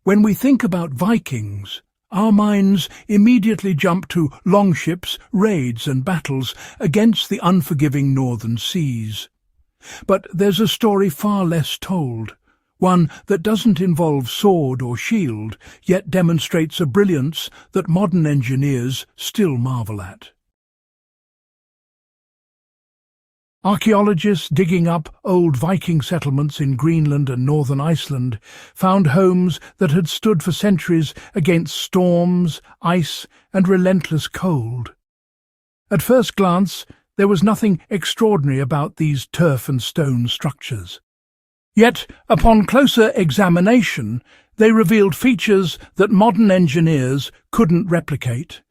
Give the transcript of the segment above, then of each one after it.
When we think about Vikings, our minds immediately jump to longships, raids and battles against the unforgiving northern seas. But there's a story far less told, one that doesn't involve sword or shield, yet demonstrates a brilliance that modern engineers still marvel at. Archaeologists digging up old Viking settlements in Greenland and northern Iceland found homes that had stood for centuries against storms, ice and relentless cold. At first glance, there was nothing extraordinary about these turf and stone structures. Yet, upon closer examination, they revealed features that modern engineers couldn't replicate.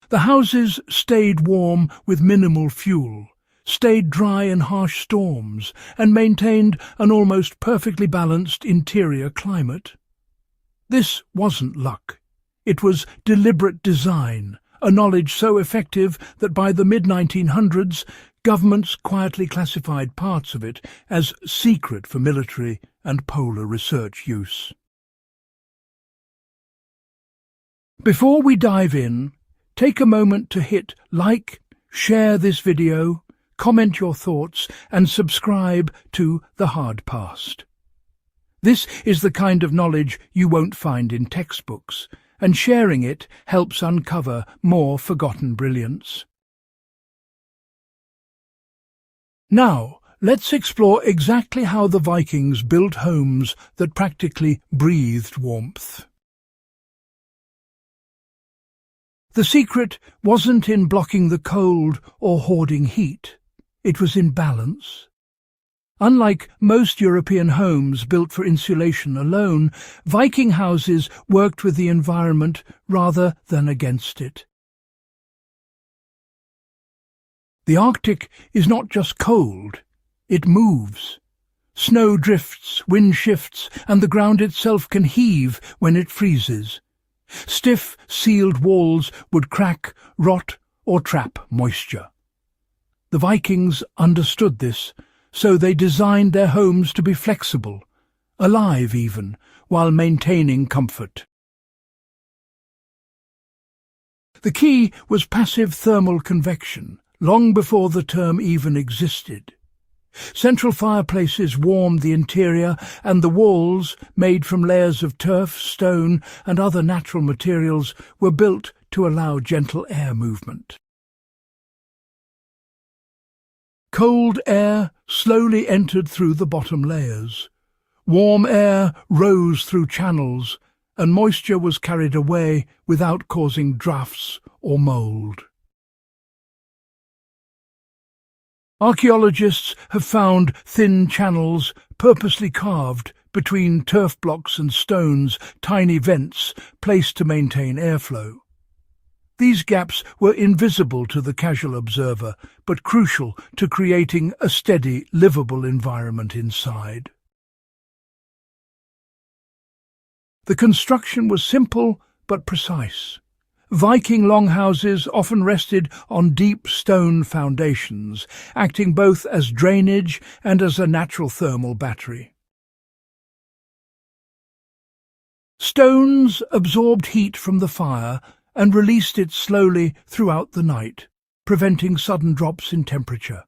The houses stayed warm with minimal fuel, stayed dry in harsh storms, and maintained an almost perfectly balanced interior climate. This wasn't luck. It was deliberate design, a knowledge so effective that by the mid-1900s, governments quietly classified parts of it as secret for military and polar research use. Before we dive in, take a moment to hit like, share this video, comment your thoughts, and subscribe to The Hard Past. This is the kind of knowledge you won't find in textbooks, and sharing it helps uncover more forgotten brilliance. Now, let's explore exactly how the Vikings built homes that practically breathed warmth. The secret wasn't in blocking the cold or hoarding heat. It was in balance. Unlike most European homes built for insulation alone, Viking houses worked with the environment rather than against it. The Arctic is not just cold, it moves. Snow drifts, wind shifts, and the ground itself can heave when it freezes. Stiff, sealed walls would crack, rot, or trap moisture. The Vikings understood this, so they designed their homes to be flexible, alive even, while maintaining comfort. The key was passive thermal convection, long before the term even existed. Central fireplaces warmed the interior, and the walls, made from layers of turf, stone, and other natural materials, were built to allow gentle air movement. Cold air slowly entered through the bottom layers. Warm air rose through channels, and moisture was carried away without causing drafts or mould. Archaeologists have found thin channels purposely carved between turf blocks and stones, tiny vents placed to maintain airflow. These gaps were invisible to the casual observer, but crucial to creating a steady, livable environment inside. The construction was simple but precise. Viking longhouses often rested on deep stone foundations, acting both as drainage and as a natural thermal battery. Stones absorbed heat from the fire and released it slowly throughout the night, preventing sudden drops in temperature.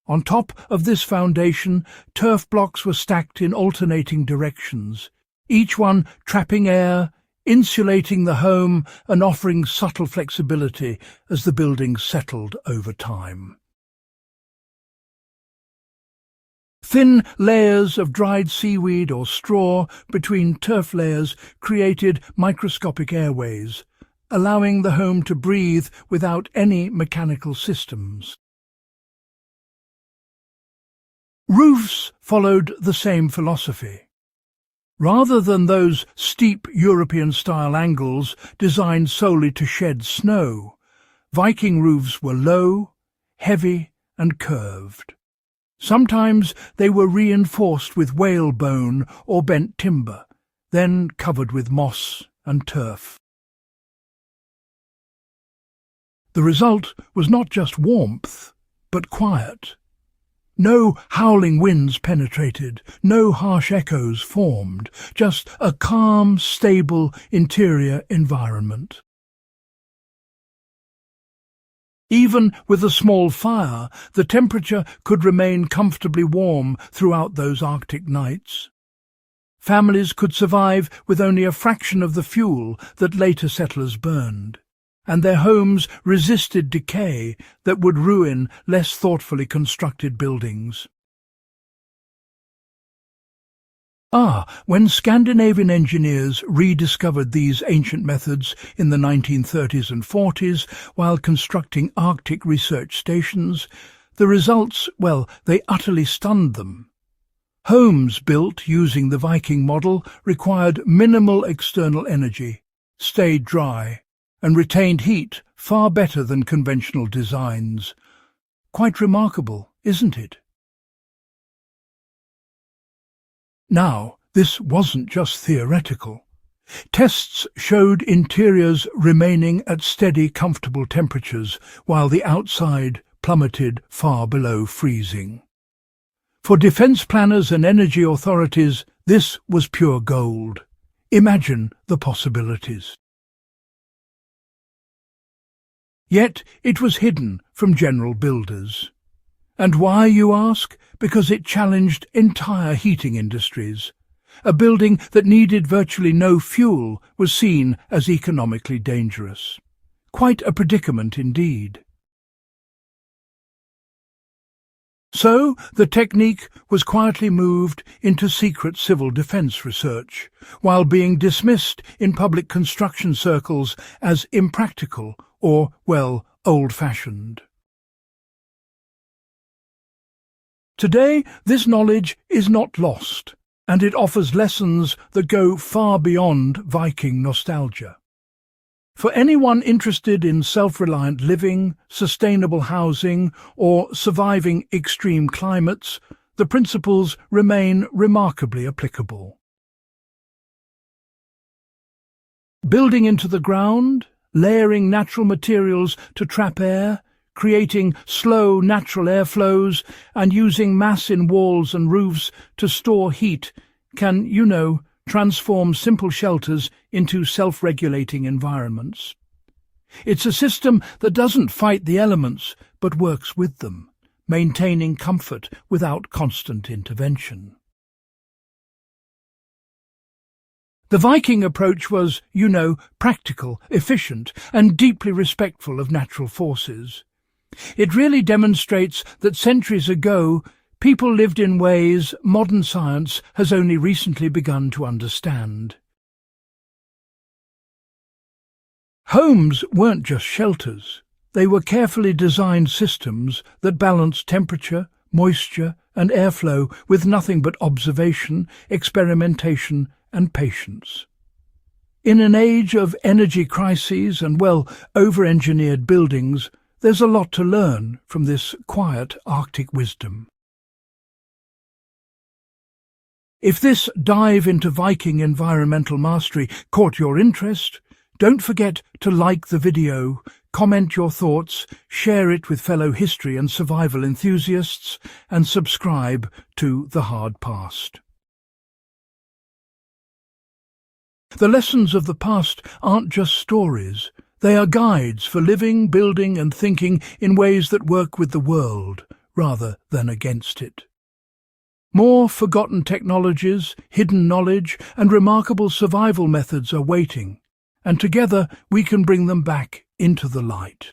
On top of this foundation, turf blocks were stacked in alternating directions, each one trapping air, insulating the home and offering subtle flexibility as the building settled over time. Thin layers of dried seaweed or straw between turf layers created microscopic airways, allowing the home to breathe without any mechanical systems. Roofs followed the same philosophy. Rather than those steep European-style angles designed solely to shed snow, Viking roofs were low, heavy and curved. Sometimes they were reinforced with whalebone or bent timber, then covered with moss and turf. The result was not just warmth, but quiet. No howling winds penetrated, no harsh echoes formed, just a calm, stable interior environment. Even with a small fire, the temperature could remain comfortably warm throughout those Arctic nights. Families could survive with only a fraction of the fuel that later settlers burned, and their homes resisted decay that would ruin less thoughtfully constructed buildings. When Scandinavian engineers rediscovered these ancient methods in the 1930s and 40s while constructing Arctic research stations, the results, well, they utterly stunned them. Homes built using the Viking model required minimal external energy, stayed dry, and retained heat far better than conventional designs. Quite remarkable, isn't it? Now, this wasn't just theoretical. Tests showed interiors remaining at steady, comfortable temperatures, while the outside plummeted far below freezing. For defense planners and energy authorities, this was pure gold. Imagine the possibilities. Yet it was hidden from general builders. And why, you ask? Because it challenged entire heating industries. A building that needed virtually no fuel was seen as economically dangerous. Quite a predicament indeed. So the technique was quietly moved into secret civil defence research, while being dismissed in public construction circles as impractical or, well, old-fashioned. Today, this knowledge is not lost, and it offers lessons that go far beyond Viking nostalgia. For anyone interested in self-reliant living, sustainable housing, or surviving extreme climates, the principles remain remarkably applicable. Building into the ground, layering natural materials to trap air, creating slow natural airflows, and using mass in walls and roofs to store heat can, transform simple shelters into self-regulating environments. It's a system that doesn't fight the elements, but works with them, maintaining comfort without constant intervention. The Viking approach was, practical, efficient, and deeply respectful of natural forces. It really demonstrates that centuries ago, people lived in ways modern science has only recently begun to understand. Homes weren't just shelters. They were carefully designed systems that balanced temperature, moisture, and airflow with nothing but observation, experimentation, and patience. In an age of energy crises and, over-engineered buildings, there's a lot to learn from this quiet Arctic wisdom. If this dive into Viking environmental mastery caught your interest, don't forget to like the video, comment your thoughts, share it with fellow history and survival enthusiasts, and subscribe to The Hard Past. The lessons of the past aren't just stories. They are guides for living, building and thinking in ways that work with the world rather than against it. More forgotten technologies, hidden knowledge and remarkable survival methods are waiting, and together we can bring them back into the light.